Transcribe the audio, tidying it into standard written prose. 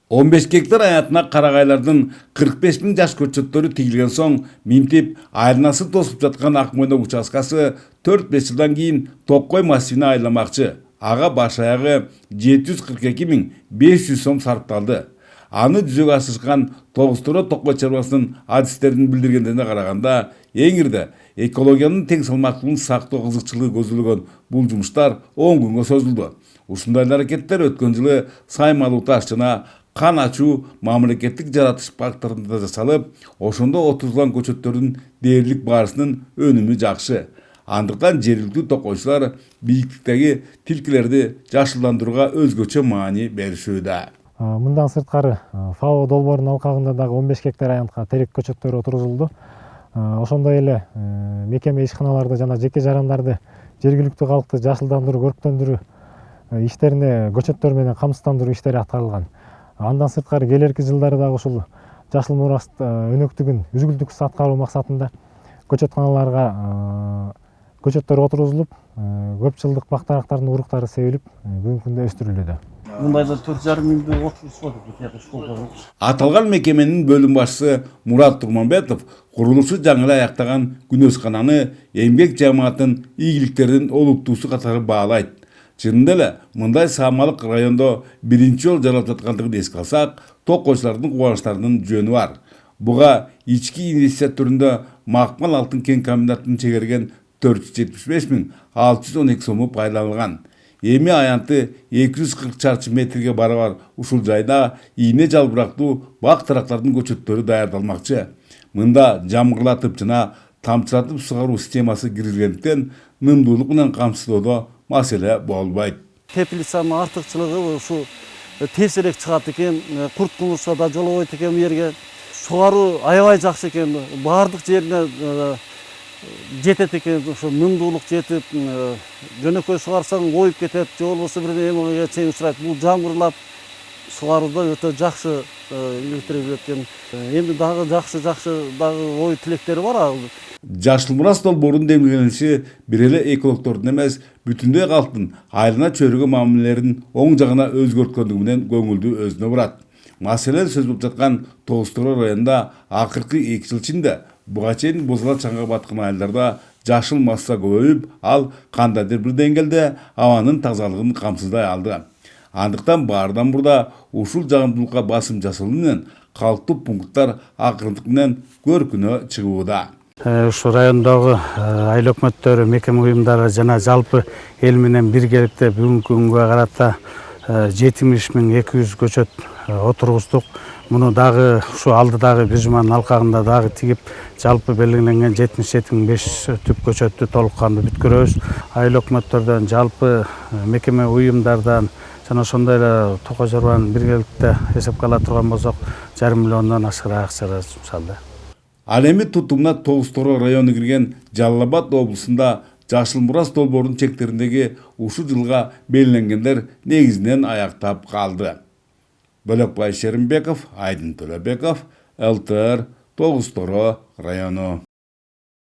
15 гектар аятына карагайлардын 45 миң жаш көчөттөрү тигилген соң минтип айланасы тосуп жаткан Акмойнок участкасы 4-5 жылдан кийин Токкой массивине айламакчы. Ага баш аягы 742.500 сом сарпталды. Аны жүзөгө ашырышкан Тогуз-Торо Токкой чарбасынын адистеринин билдиргендерине караганда, эң ирде экологиянын тең салмактуулугун сактоо кызыкчылыгы көзөлгөн бул жумуштар 10 күнгө созулду. Ушундай аракеттер өткөн жылы Саймалуу Таш жана Кан ачуу мамлекеттик жаратыш парктарында жасалып, ошондо отурган көчөттөрдүн дээрлик барысынын өнүмү жакшы. Андыктан жергиликтүү токойчулар бийиктиктеги тилкилерди жашылдандырууга өзгөчө маани беришүүдө. Мындан сырткары ФАО долбоорунун алкагында дагы 15 гектар аянтка терек көчөттөрү отургузулду. Ошондой эле мекеме ишканаларды жана жеке жарандарды жергиликтүү калкты жашылдандыруу, көрктөндүрүү иштерине көчөттөр менен камсыздандыруу иштери аткарылган. Андан сырткары келерки жылдары дагы ушул жашыл мурас өнөктүгүн үзгүлтүксүз аткаруу максатында көчөтканаларга көчөттөр отургузулуп, көп жылдык бак дарактардын уруктары себилип, бүгүнкү күндө өстүрүлүүдө. Мындайда 4,5 миңди отургузулат. Аталган мекеменин бөлүм башчысы Мурат Турманбетов курулушу жаңы эле аяктаган күнөскананы эмгек жамаатынын ийгиликтеринин олуттуусу катары баалайт. Чынында эле мындай саамалык райондо биринчи жолу жаралып жаткандыгын эске алсак, токойчулардын кубанычтарынын жөнү бар. Буга ички инвестиция түрүндө Макмал алтын кен комбинатынын чегерген 475.612 сому пайдаланган. Эми аянты 240 чарчы метрге барабар ушул жайда ийне жалбырактуу бак тарактардын көчөттөрү даярдалмакчы. Мында жамгырлатып жана тамчылатып сугаруу системасы кирилгендиктен нымдуулук менен камсыздоодо маселе болбойт. Теплицанын артыкчылыгы ушу тезирээк чыгат экен, курт кумурса да жолобойт экен бу жерге. Сугаруу аябай жакшы экен, баардык жерине жетет экен, ошо нымдуулук жетип, жөнөкөй сугарсаң оюп кетет, же болбосо бир эмеге чейин учурайт. Бул жамгырлап сугарууда өтө жакшы иликтирип экен. Эми дагы жакшы дагы ой тилектери бар. Жашыл мурас долбоорунун демилгениши бир эле экологдордун эмес, бүтүндөй калктын айлана чөйрөгө мамилелерин оң жагына өзгөрткөндүгү менен көңүлдү өзүнө бурат. Маселен сөз болуп жаткан Тогуз-Торо районунда акыркы 2 жыл ичинде буга чейин бозала чаңга баткан айылдарда жашыл масса көбөйүп, ал кандайдыр бир деңгээлде абанын тазалыгын камсыздай алды. Андыктан баардан мурда ушул жагымдуулукка басым жасалуу менен калктуу пункттар акырындык менен көркүнө чыгууда. Ушу райондогу айыл өкмөттөрү, мекеме уюмдары жана жалпы эл менен биргеликте бүгүнкү күнгө карата 70.200 көчөт отургуздук. Муну дагы ушу алдыдагы бир жуманын алкагында дагы тигип, жалпы белгиленген 77.500 түп көчөттү толук кандуу бүткөрөбүз. Айыл өкмөттөрдөн, жалпы мекеме уюмдардан жана ошондой эле Токой Чарбанын биргеликте эсепке ала турган болсок, 1,5 миллиондон ашыгыраак акча жумшалды. Ал эми тутумуна Тогуз-Торо району кирген Жалал Абад облусунда жашыл мурас долбоорунун чектериндеги ушул жылга белгиленгендер негизинен аяктап калды. Бөлөкбай Шеримбеков, Айдын Төлөбеков, ЛТР, Тогуз-Торо району.